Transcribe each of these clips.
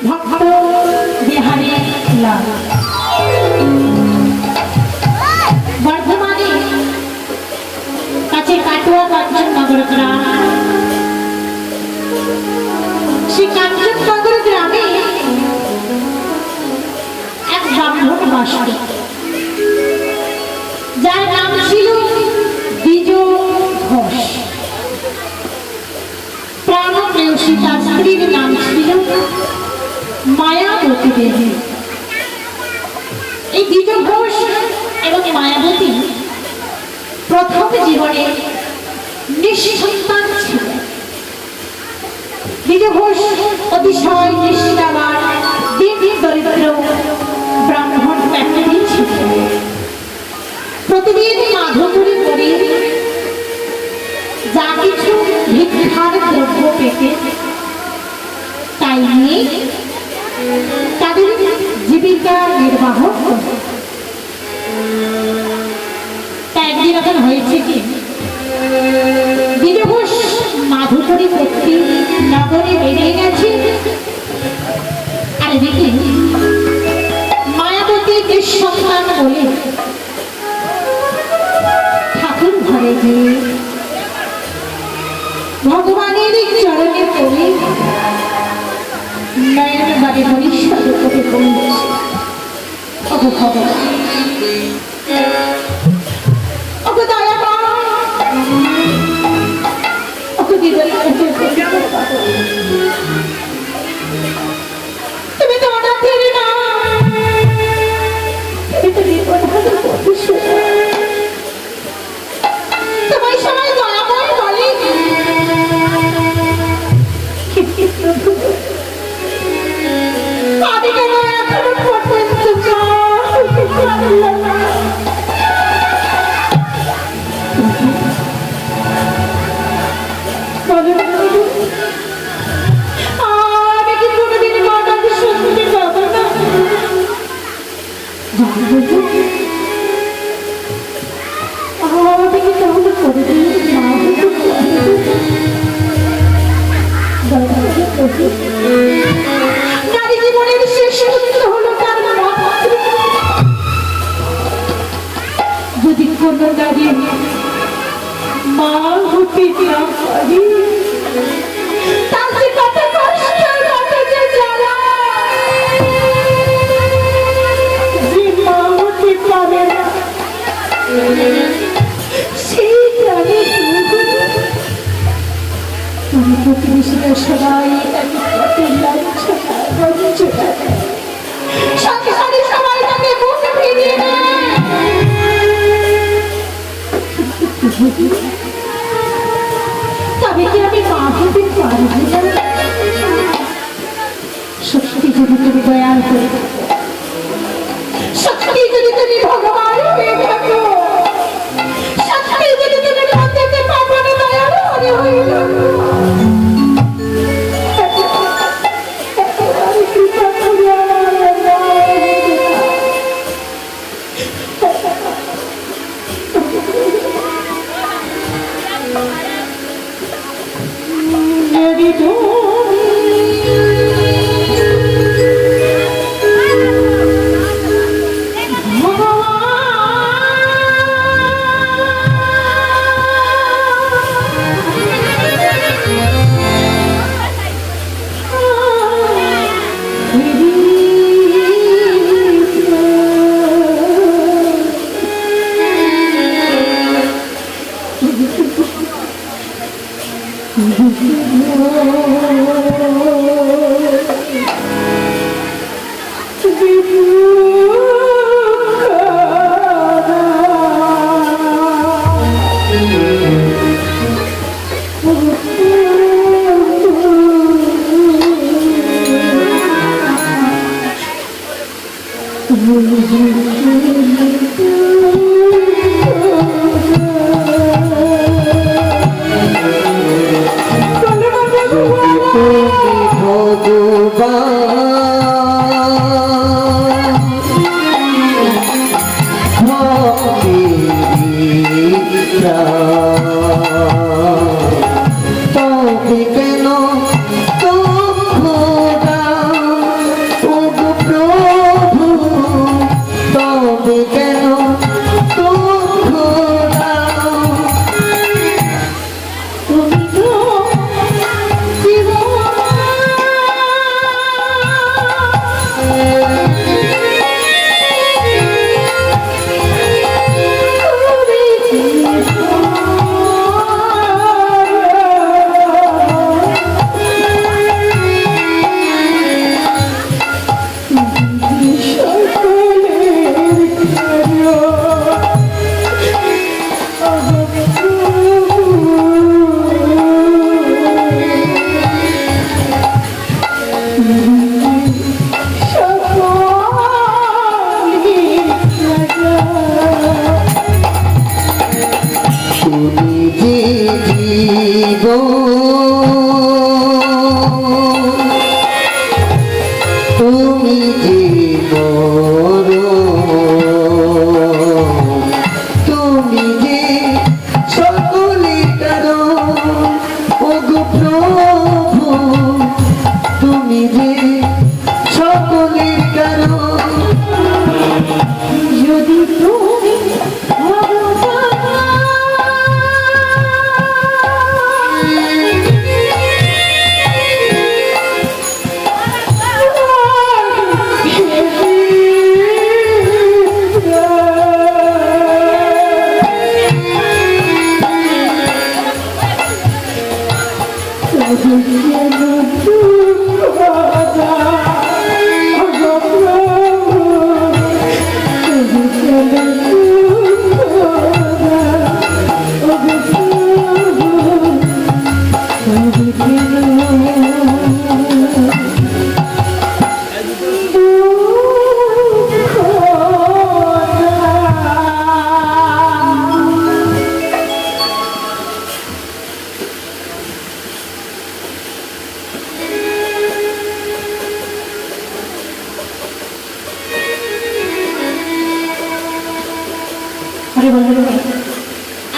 ভক্ত বিহারী লাল। বর্ধমানে কাছে কাটোয়া কাঞ্চননগর গ্রাম। সেই কাঞ্চননগর গ্রামে এক ব্রাহ্মণ বাস করত, যার নাম ছিল দ্বিজ ঘোষ। প্রাণপ্রেয়সী তার স্ত্রীর নাম ছিল মায়াবতী দেবী। এই দ্বিজ ঘোষ এবং মায়াবতী প্রথম জীবনে নিঃসন্তান ছিল। দ্বিজ ঘোষ অতিশয় নিষ্ঠাবান দিন দরিদ্র ব্রাহ্মণ ব্যক্তি ছিল। প্রতিদিন মাধুরী করে যা কিছু ভিক্ষার দ্রব্য পেতে তাই নিয়ে তাদের জীবিকা নির্বাহ করত। তা একদিন এখন হয়েছে কি, দ্বিজ ঘোষ মাধুকরী ব্যক্তি নগরে বেরিয়ে গেছে, আর এদিকে মায়াবতী নিঃসন্তান বলে ঠাকুর ঘরে গিয়ে ভগবানের চরণে পড়ে নয়ন বাড়ি মনীশ্বর করে বলছে, ওগো ভগবান, ওগো দয়াময়, ওগো তুমি তো অনাথের না, তুমি তো নির্বধার প্রতিষ্ঠা। তোমায় সবাই দয়াময় বলে, আমি কেন এখনো পর্যন্ত আমি কি কোনোদিন মাতাকে শুনতে পাবো না? আমি কি তাহলে করে দিই মা? নারী জীবনের শেষ মুহূর্ত হলো তার মাতৃ। যদি কোনো নারী মা হতে না পারি, তার যে কত কষ্ট, কত যে জ্বালা, যে মা হতে পারে না সেই জানে। প্রতিবেশীরা সবাই সংসারে সবাই তাকে মুখ ফিরিয়ে দেয়। তবে কি আমি মা হতে পারবো না? সত্যি যদি তুমি দয়াল হয়ে, সত্যি যদি তুমি ভগবান হয়ে থাকো, সত্যি যদি তুমি ভাবতে পারবো না দয়াল হয়ে হইল,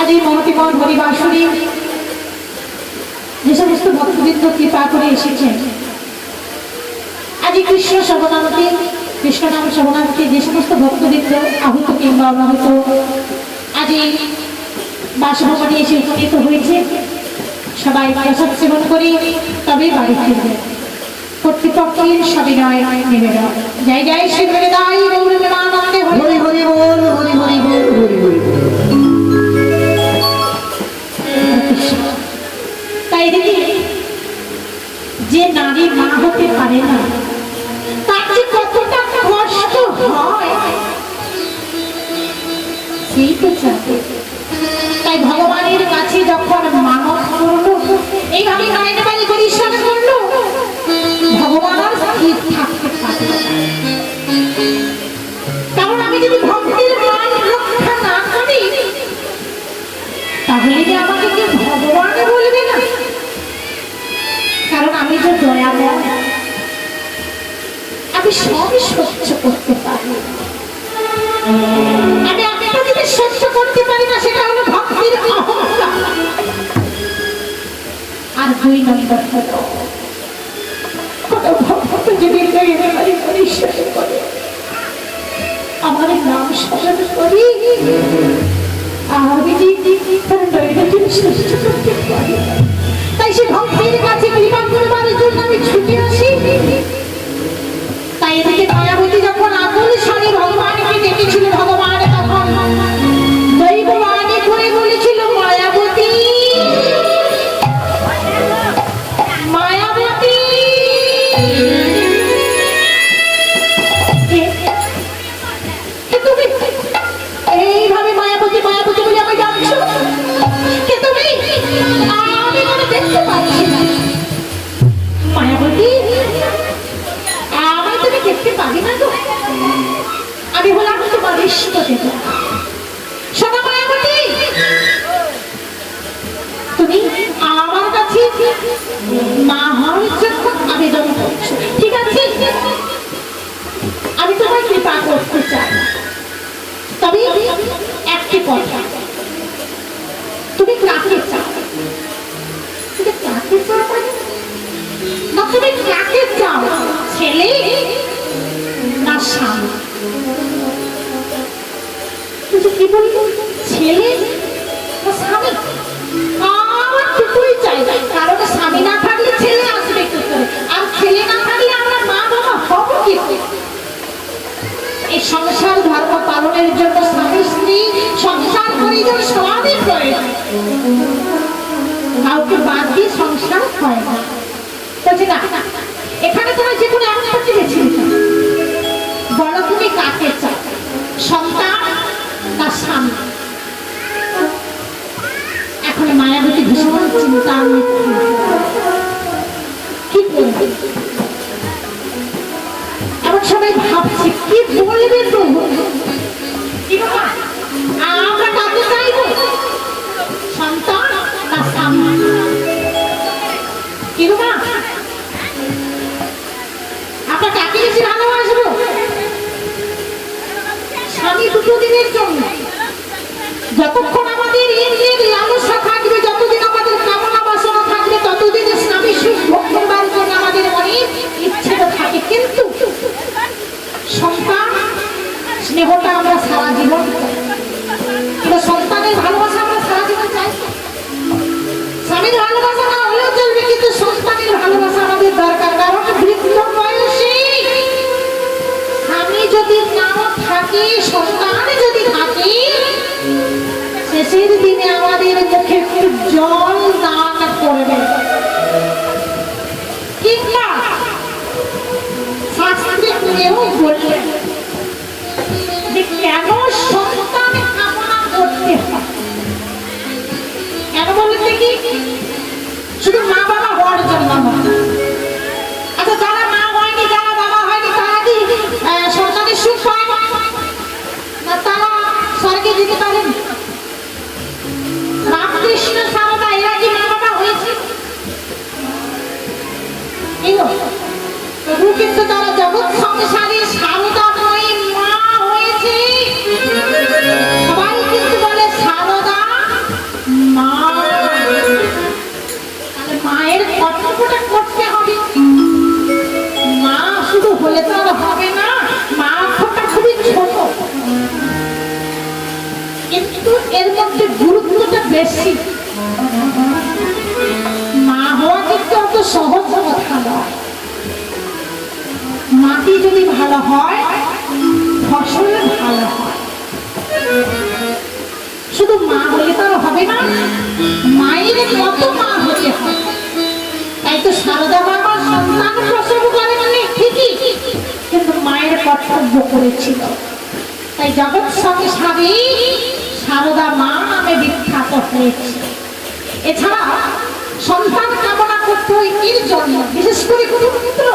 আজ এই মহতিময় হরিবাসরী যে সমস্ত ভক্তবৃন্দ কৃপা করে এসেছেন, আজ এই কৃষ্ণ শবনামতি কৃষ্ণ নাম শবনামতি যে সমস্ত ভক্তবৃন্দ আহত কিংবা অনাহত আজ এই বাসভবনে এসে উপনীত হয়েছে, সবাই প্রসাদ সেবন করে তবে বাড়ি ফিরবে। কর্তৃপক্ষের সবিনয় নিবেদন। জয় জয় শ্রী হরিদাই গৌর প্রেমানন্দে হরি হরি বল, হরি হরি বল, হরি হরি বল। তাই দেখি যে নারী মা হতে পারে না তার যে কতটা কষ্ট হয় সেই তো চাই। তাই ভগবানের কাছে যখন মানব করলো, এইভাবে গায়ের বাড়ি পরিশ্রম করলো, ভগবান আর স্থির থাকতে পারে। কারণ আমি যদি ভক্তের মান রক্ষা না করি তাহলে যে আমাকে কেউ ভগবান বলবে না। কারণ আমি যে দয়াময়, আমি সবই সহ্য করতে পারি। আমি একটা জিনিস সহ্য করতে পারি না, সেটা হলো ভক্তির অহংকার। আর 2 নম্বর হলো কোনো ভক্ত যদি আমার নাম স্মরণ করি আমি সহ্য করতে পারি। তাই সে ভক্তির কাছে কৃপা করবার জন্য আমি ছুটে আসি। তাই এদিকে মায়াবতী যখন আকুল স্বরে ভগবানকে ডেকেছিল, ভগবান তখন দৈববাণী করে বলেছিল, মায়াবতী মায়াবতী। এইভাবে মায়াবতী মায়াবতী বলে আমি যাচ্ছ, কে তুমি? আমি মনে দেখতে পাচ্ছি না। মায়াবতী আমি তুমি দেখতে পাবি না তো? আমি বললাম তোমার ইষ্ট দেব। শোনো মায়াবতী, তুমি আমার কাছে মা হওয়ার জন্য আবেদন করছো, ঠিক আছে? আমি তোমার কৃপা করতে চাই, তবে একটি কথা, তুমি কাকে চাও? তুমি কাকে চাও না, তুমি কাকে চাও, ছেলে না স্বামী? তুমি কি বলবো, ছেলে না স্বামী? আমার দুটোই চাই, কারণ স্বামী না থাকলে ছেলে আসবে কি করে, আর ছেলে না থাকলে আমরা মা বাবা হব কি করে? এই সংসার ধর্ম পালনের জন্য স্বামী স্ত্রী সংসার পরিজন সবারই প্রয়োজন। কাউকে বাদ দিয়ে সংসার হয় না। বলছে না, এখানে তোমার যে কোনো একটা বেছে নিতে বলো, তুমি কাকে চাও, সন্তান না স্বামী? এখন মায়াবতী ভীষণ চিন্তা, কি করবে? এমন সবাই ভাবছে কি বলবে তো, আমরা কাকে চাইব, সন্তান না স্বামী? কি মা, আমরা কাকে বেশি ভালোবাসবো? স্বামী 2 দিনের জন্য, যতক্ষণ আমাদের ইন্দ্রিয়ের লালসা থাকবে, যতদিন আমাদের কামনা বাসনা থাকবে, ততদিন স্বামী সুখ ভোগ করবার জন্য আমাদের অনেক ইচ্ছে থাকে। কিন্তু সন্তান স্নেহটা আমরা সারা জীবন, সন্তানের ভালোবাসা আমরা সারা জীবন চাই। স্বামীর ভালোবাসা না হলেও চলবে, কিন্তু সন্তানের ভালোবাসা আমাদের দরকার। কারণ বৃদ্ধ বয়সে স্বামী যদি নাও থাকে, সন্তান যদি থাকে, শেষের দিনে আমাদের মুখে একটু জল দান করবে। কিংবা শাস্ত্রে কেউ বললেন যে কেন সন্তান কামনা করতে হয়, কেন বলতে কি শুধু মা বাবা হওয়ার জন্য নয়। আচ্ছা, যারা মা হয়নি, যারা বাবা হয়নি, তারা কি সন্তানের সুখ পায় না? তারা স্বর্গে যেতে পারেন? রামকৃষ্ণ সারদা এরা কি মা বাবা হয়েছে? প্রভু কিন্তু তারা জগৎ সংসারে সারদাময়ী মা হয়েছে। সবাই কিন্তু বেশি। মা হওয়া কিন্তু অত সহজ কথা নয়। মাটি যদি ভালো হয় ফসল ভালো হয়। শুধু মা হলে তো আর হবে না, মায়ের কত মা হতে হয়। তাই তো সারদা বাবা সন্তান প্রসব করেননি ঠিকই, কিন্তু মায়ের কর্তব্য করেছিল। তাই জগৎ সংসারে সারদা মা নামে বিখ্যাত হয়েছে। এছাড়া সন্তান কামনা করতে হয় এর জন্য, বিশেষ করে কোনো পুত্র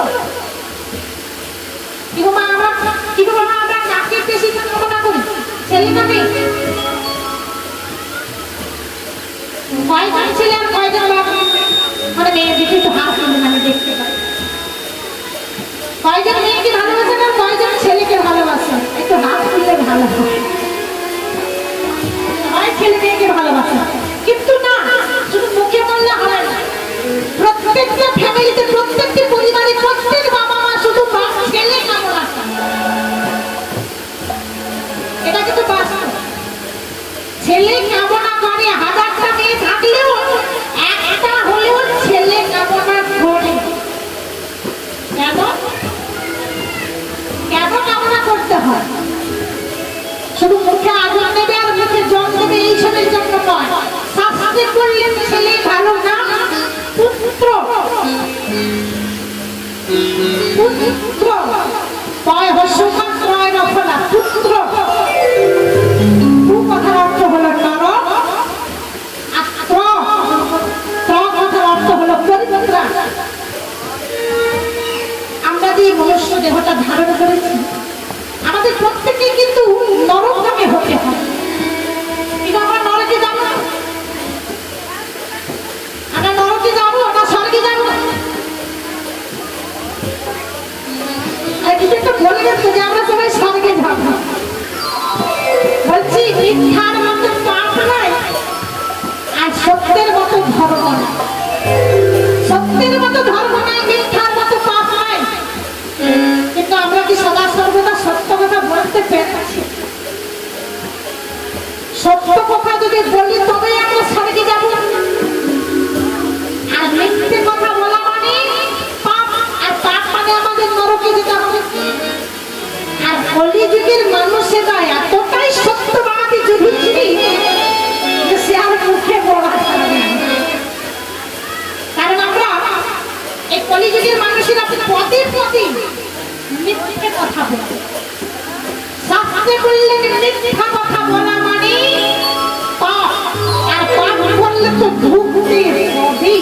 আমরা কাকে বেশি কামনা করি? ছেলে না মেয়ে? কয়জন ছেলে আর কয়জন মানে মেয়ে দেখে তো হাত তুলে আমি দেখতে পাই। কয়জন মেয়েকে ভালোবাসে না কয়জন ছেলেকে ভালোবাসে? একটু হাত তুললে ভালো হয়। ছেলে মেয়েকে ভালোবাসে, কিন্তু না শুধু মুখে বললে হবে না। প্রত্যেকটা ফ্যামিলিতে, প্রত্যেকটি পরিবারে, প্রত্যেক বাবা মা শুধু ছেলে কামনা করে। এটা কিন্তু বাস্তব। ছেলে কামনা করে, হাজারটা মেয়ে থাকলেও একটা হলেও ছেলে কামনা করে। কেন কেন কামনা করতে হয়? শুধু মুখে আগুন দেবে আর মুখে জল দেবে এইসবের জন্য নয়। শাস্ত্রে করলেন ছেলে ভালো না, পুত্র পুত্র পয় হস্যকান ত্রয় রফলা, পুত্র। কথার অর্থ হলো নর, আর কথার অর্থ হলো পরিত্রা। আমরা যে মনুষ্য দেহটা ধারণ করেছি, আমাদের প্রত্যেকে কিন্তু নরকগামী হতে হয়। কিন্তু আমরা নরকে যাব না, আমরা নরকে যাব না স্বর্গে যাব। আর কিছু একটা বলবেন তো যে আমরা সবাই স্বর্গে যাব। বলছি মিথ্যার মতো পাপ নাই আর সত্যের মতো ধর্ম নাই। সত্যের মতো ধর্ম নাই, মিথ্যার মতো পাপ নাই। কিন্তু আমরা কি সদা সর্বদা সত্য কথা বলতে পেরেছি? সত্য কথা যদি বলি তবেই আমরা স্বর্গে যাব। আর মিথ্যে কথা বলা মানে পাপ, আর পাপ মানে আমাদের নরকে যেতে হবে। আর কলিযুগের মানুষেরা এতটাই সত্যবাদী যুধিষ্ঠির যে সে আর মুখে বলা যাবে না। কারণ আমরা এই কলিযুগের মানুষেরা পদে পদে মিথ্যে কথা বলে। শাস্ত্রে বললেন মিথ্যা কথা বলা মানে পাপ, আর পাপ করলে তো ভুগতে হবে।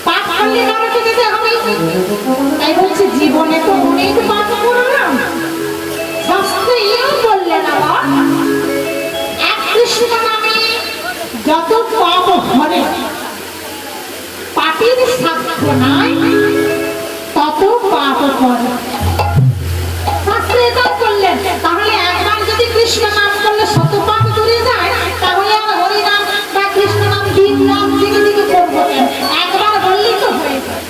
পাপ করলে নরকে যেতে হবে। তাই বলছে জীবনে তো অনেক পাপ করলাম, শাস্ত্রে এও বললেন আবার এক কৃষ্ণ নামে যত পাপ হরে পাপের সাক্ষ্য নাই তত পাপ করে। শাস্ত্রে এটাও বললেন তাহলে একবার যদি কৃষ্ণ নাম করলে শত পাপ দূরে যায়, তাহলে আর হরি নাম বা কৃষ্ণ নাম দিন নাম দিকে দিকে করবো কেন? একবার বললেই তো হয়ে যায়।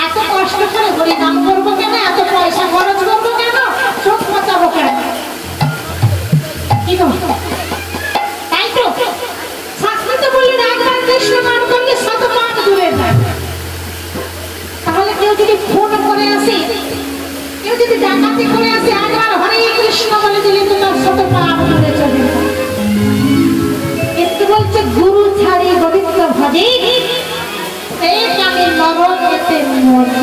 এত কষ্ট করে হরি নাম করবো কেন? এত পয়সা খরচ করবো কেন? চোখ বাঁচাবো কেন? তাই তো শাস্ত্রে তো বললেন একবার কৃষ্ণ নাম করলে শত পাপ দূরে যায়। তাহলে কেউ যদি ফোন করে আসে, কেউ যদি ডাকাতি করে আসে, একবার হরে কৃষ্ণ বলে দিলে তো তার শত পাপ দূরে চলে যায়। কিন্তু বলছে গুরু ছাড়ি গোবিন্দ ভজে সেই কামে নরকেতে মরে।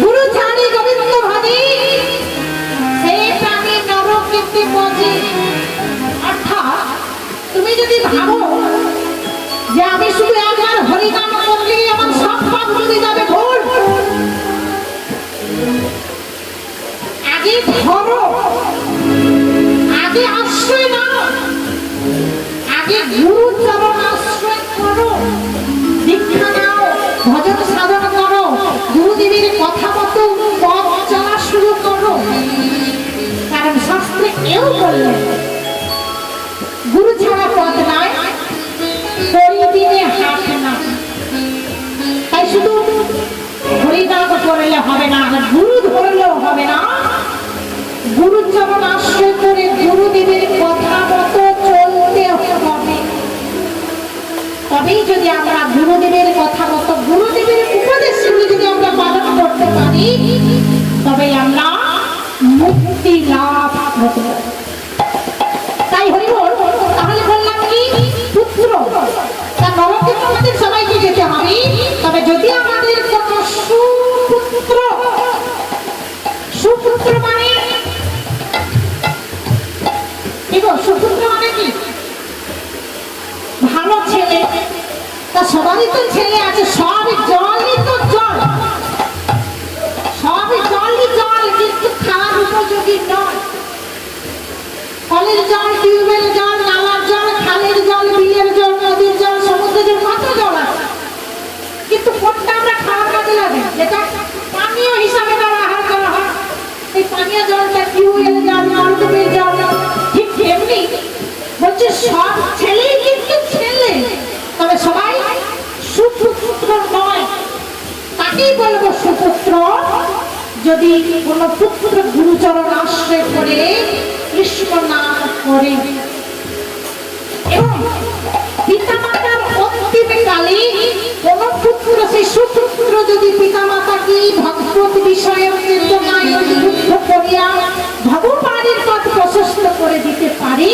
গুরু ছাড়ি গোবিন্দ ভজে সেই কামে নরকেতে মরে। অর্থাৎ তুমি যদি ভাবো যে আমি শুধু একবার হরিনাম করলেই আমার সব পাপ চলে যাবে, ভুল। আগে ধরো, আগে আশ্রয় নাও, আগে গুরু চরণ আশ্রয় করো, দীক্ষা নাও, ভজন সাধন করো, গুরুদেবের কথা মতো পথ চলা শুরু করো। কারণ শাস্ত্রে কেউ বললেন গুরু ছাড়া পথ নাই, পরিদিনে হাত না। তাই শুধু হরিনাম করলে হবে না, গুরু ধরলেও হবে না। গুরু চরণ আশ্রয় করে গুরুদেবের কথা মতো চলতে হবে। তবেই যদি আমরা গুরুদেবের কথা মতো গুরুদেবের উপদেশগুলি যদি আমরা পালন করতে পারি তবেই আমরা মুক্তি লাভ হতে পারি। তাই হরিবল, তাহলে বললাম কি পুত্র, তা নরকে আমাদের সবাইকে যেতে হবে, তবে যদি আমাদের কোনো সুপুত্র, সুপুত্র মানে সুপুত্র মানে কি ভালো ছেলে, তা সবারই তো ছেলে আছে, সব জলই তো জল, সব জলই জল, কিন্তু খাওয়ার উপযোগী নয়। কলের জল, টিউবওয়েল জল, নালার জল, খালের জল, বিলের জল, নদীর জল, সমুদ্রের জল, কত জল আছে, কিন্তু কোনটা আমরা খাওয়ার কাজে লাগে, যেটা পানীয় হিসাবে ব্যবহার করা হয়, এই পানীয় জলটা টিউবওয়েল জল, নলকূপের জল। ঠিক তেমনি বলছে সব ছেলেই কিন্তু ছেলে, তবে সবাই সুপুত্র নয়। তাকেই বলবো সুপুত্র যদি কোনো পুত্র গুরুচরণ আশ্রয় করে কৃষ্ণ নাম করে এবং পিতামাতার অন্তিম কালে কোন পুত্র, সেই সুপুত্র যদি পিতামাতাকে ভগবত বিষয়ে চেতনায় উদ্বুদ্ধ করিয়া ভগবানের পথ প্রশস্ত করে দিতে পারে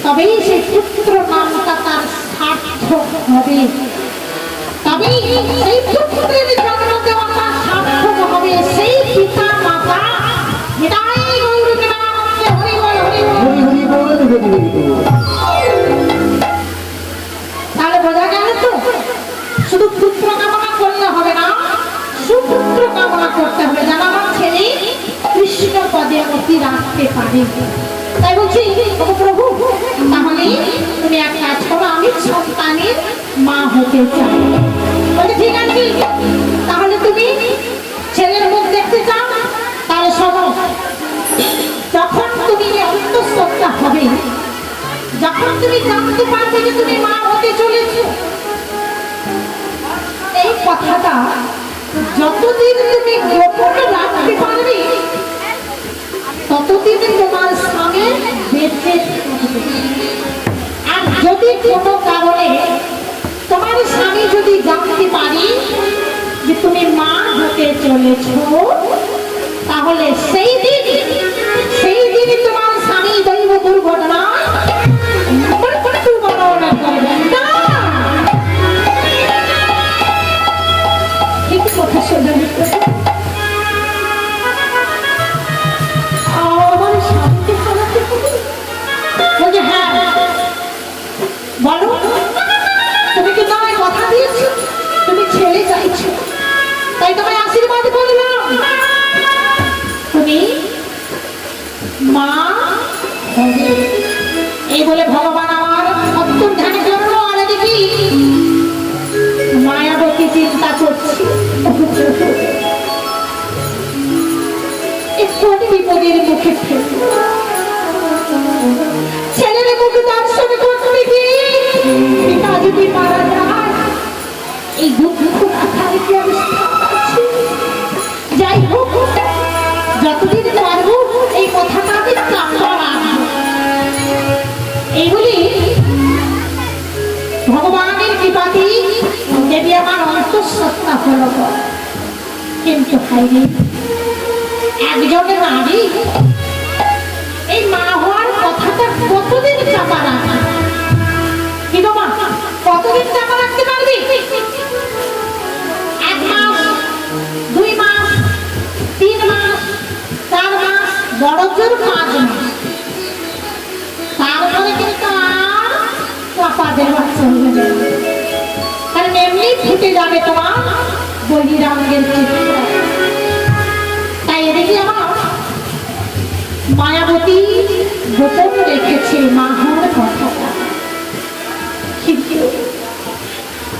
তবেই সেই পুত্র নামটা তার সার্থক হবে, তবেই সেই পুত্রের জন্ম দেওয়াটা সার্থক হবে। সেই পিতা মাতা তাহলে বোঝা গেল তো, শুধু পুত্র কামনা করলে হবে না, সুপুত্র কামনা করতে হবে যেন আমার ছেলে কৃষ্ণ পদে অতি রাখতে পারে। তাই বলছি প্রভু, তাহলে তুমি এক কাজ করো, আমি সন্তানের মা হতে চাই। বলে ঠিক আছে, তাহলে তুমি ছেলের মুখ দেখতে চাও, তাহলে শোনো, যখন তুমি অন্তঃসত্ত্বা হবে, যখন তুমি জানতে পারবে যে তুমি মা হতে চলেছ, এই কথাটা যতদিন তুমি গোপন রাখতে পারবে ততদিন তোমার স্বামী বেঁচে থাকবে। আর যদি কোনো কারণে তোমার স্বামী যদি জানতে পারে যে তুমি মা হতে চলেছ, তাহলে সেই দিন তোমার স্বামী দৈব দুর্ঘটনা করবেন না। ঠিক কথা শুনে আমার স্বামীকে খাওয়াতে হবে। বলছে হ্যাঁ বলো, তুমি কি তোমায় কথা দিয়েছো, তুমি ছেলে চাইছো, তাই তোমায় আশীর্বাদ করলাম, তুমি মা হবে। এই বলে ভগবান আমার অত্যন্ত ধ্যান করলো। আর দেখি মায়াবতী চিন্তা করছি, একটু বিপদের মুখে ছেলের মুখে দর্শন করতে গিয়ে পিতা যদি মারা যায়, এই দুঃখ মাথায় কি অবস্থা আছে। যাই হোক, যতদিন পারবো এই কথাটা আমি চাপা রাখবো। এই বলি ভগবানের কৃপাতে দেবী আমার অন্তঃসত্ত্বা হলো, কিন্তু হাইরে একজন নারী এই মা হওয়ার কথাটা কতদিন চাপা রাখা, কি গো মা, কতদিন চাপা রাখতে পারবি? 1 মাস, 2 মাস, 3 মাস, 4 মাস, বড় জোর 5 মাস, তারপরে কিন্তু আর চাপা দেওয়া চলবে না, কারণ এমনি ফুটে যাবে তোমার বলিরামের চিত্র। তাই এদিকে আমার মায়াবতী গোপন রেখেছে মা হওয়ার কথাটা, কিন্তু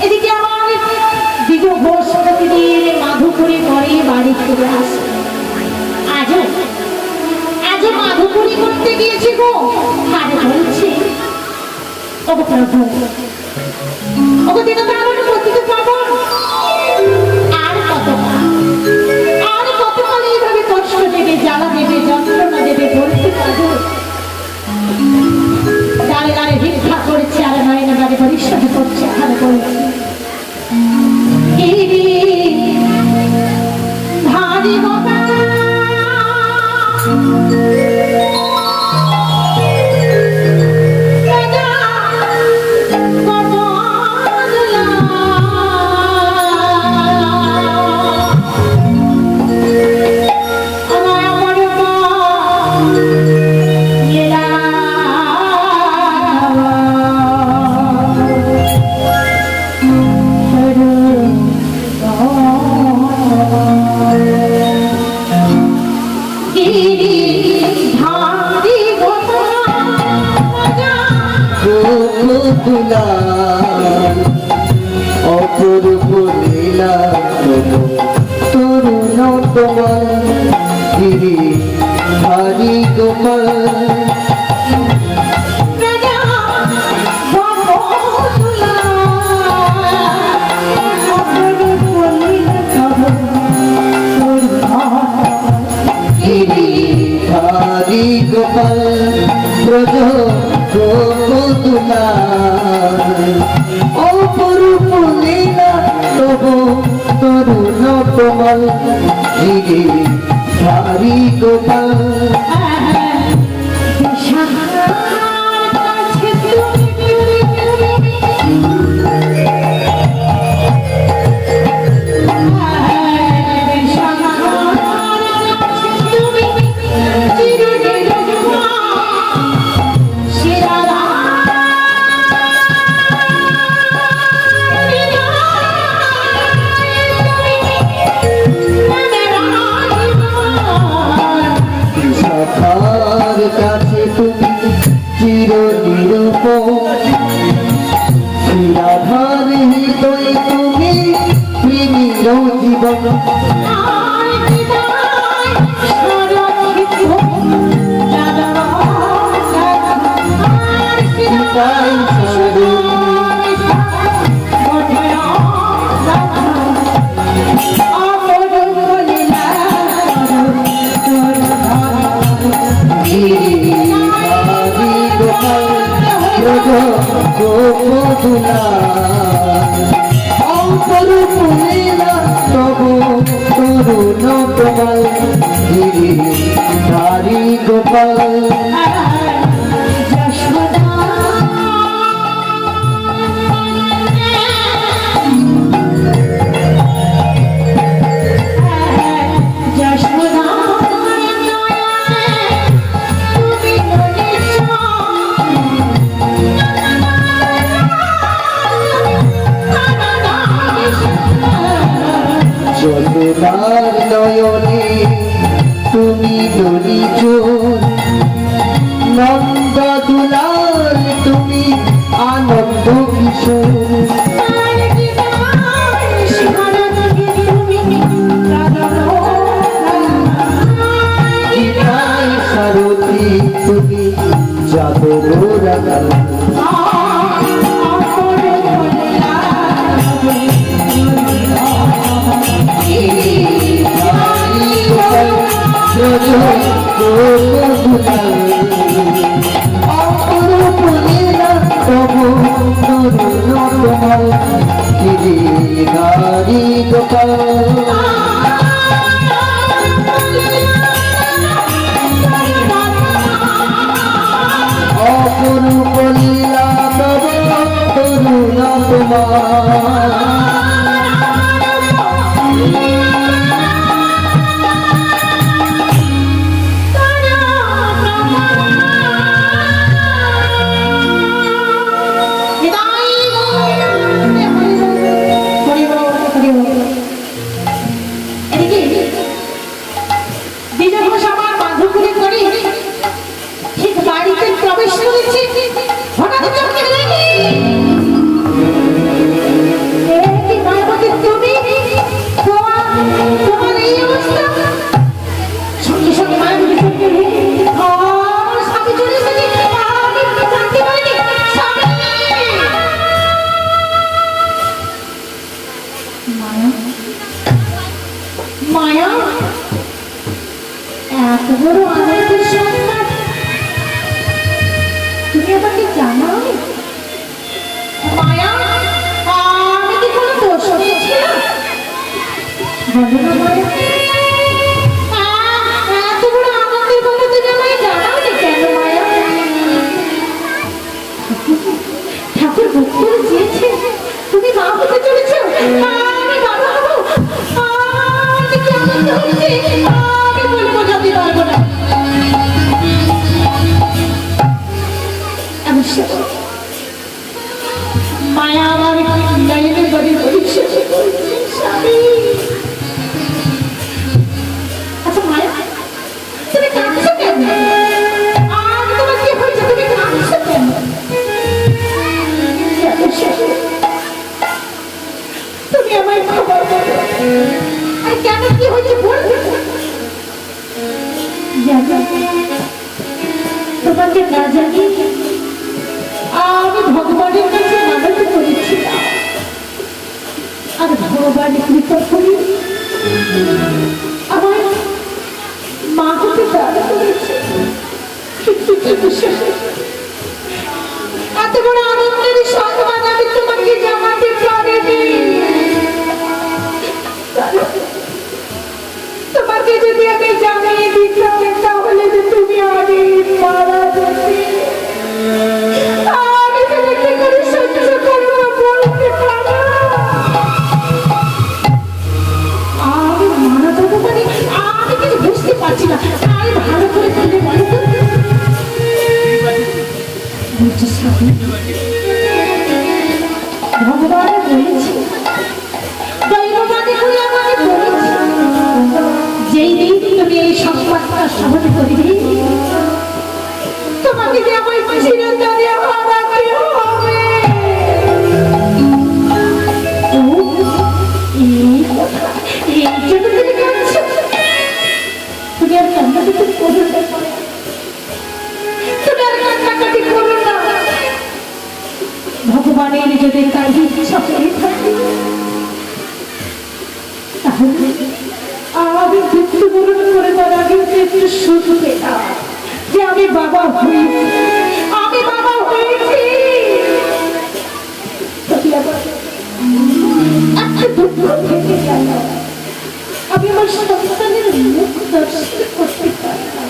এদিকে আমার দিগ ঘোষ প্রতিদিন মাধুপুরি করে বাড়ি ফিরে আসে। আজও মাধুপুরি করতে গিয়েছি গো, আর বলছি ওগো প্রভু, ওগো দীনদারণ পতিত পাবন, আর কতকাল এইভাবে কষ্ট দেবে, জ্বালা দেবে, যন্ত্রণা দেবে বলতে পারবো। গাড়ে গাড়ে ভিক্ষা করেছে, আর নয় না গাড়ি পরিষ্কার তরুণ তোমার গিরি হরি গোপাল হরি গোপাল ব্রজ গোপতুলা অপরূপ লীলা তব তরুণ কোমল গিরি হরি গোপাল সখার কাছে তুমি চির নিরূপণ শিরাধার হৃদয়ে তুমি প্রেমীর জীবন তাই গোপতুলা অপরূপ লীলা তবু তরুণ কোমল গিরি হরি গোপাল যমুনার নয়নে তুমি দলিত নন্দ দুলাল তুমি আনন্দ কিশোর সারথী তুমি যাদব রাখা অপরূপ লীলা তবু তরুণ কোমল গিরি হরি গোপাল অপরূপ লীলা তবু তরুণ কোমল মায়া এত বড় আনন্দের সংবাদ তুমি আমাকে জানাও মায়া আমি কি কোনো দোষ করেছিলাম বলো না মায়া এত বড় আনন্দের কথা তুমি আমাকে জানাও না কেন মায়া ঠাকুর ভোগ করে চেয়েছে তুমি মা হতে চলেছো আমি বাবা হবো আমি বলে বোঝাতে পারবো না মায়া আমার লাইনের বাড়ি বলছে আচ্ছা মায়া তুমি কাঁদছো কেন আজ তোমার কি হয়েছে তুমি কাঁদছো কেন তুমি আমায় খবর বলো কেন কি হয়েছে বলবে? জানো, তোমাকে না জানি আমি ভগবানের কাছে মানত করেছিলাম, আর ভগবান কৃপা করি আমার মা হতে দাঁড়া করেছে। কিন্তু এত বড় আনন্দের সংবাদ আমি তোমাকে জানাতে পারিনি। তোমাকে যদি আমি জানিয়ে দিতাম তাহলে যে তুমি আগে মারা যেতে, আমি তোমাকে করে সহ্য করবো বলতে পারো। আমি মারা যাবো মানে আমি কিছু বুঝতে পারছি না। আমি ভালো করে বলতে পারো তো? বলছি স্বামী, ভগবান বলেছি, দৈববাদী করে আমাকে বলেছি, যেই দিন তুমি এই সংবাদটা শ্রবণ করিবে তোমাকে যে আমার চিরতরে হারাতে হবে। ও, এই কথা, এই জন্য তুমি কাঁদছো? তুমি আর কান্নাকাটি করো না, তুমি আর কান্নাকাটি করো না। ভগবানের যদি তার ইচ্ছা করে থাকে তাহলে আমি মৃত্যুবরণ করে তার আগে একটু সুখ পেতাম যে আমি বাবা হয়েছি, আমি বাবা হয়েছি। তবে আবার একটা দুঃখ থেকে গেল, আমি আমার সন্তানের মুখ দর্শন করতে পারি না।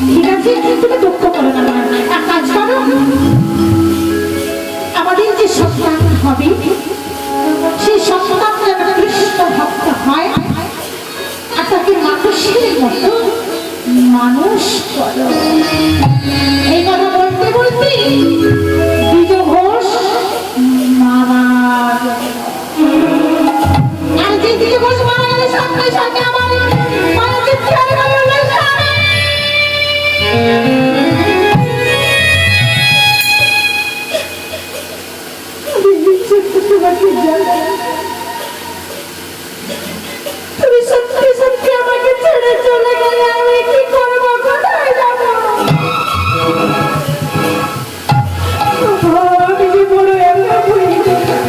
ঠিক আছে, তুমি দুঃখ করো না, এক কাজ করো, আমাদের যে সন্তান হবে সেই সন্তান যেন কৃষ্ণ ভক্ত হয়, আর তাকে মানুষের মতো মানুষ করো। এই কথা বলতে বলতে দ্বিজ ঘোষ মারা গেল। আর যে দ্বিজ ঘোষ মারা গেলে সঙ্গে সঙ্গে আমার মায়ের চিৎকার করে উঠল, স্বামী! তুমি সত্যি সত্যি আমাকে ছেড়ে চলে গেলে আমি কি করবো, কোথায় যাবো? আমি যে বড় একা হয়ে গেছি।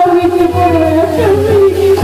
আমি যে বড় একা হয়ে গেছি।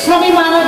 স্বামী মারা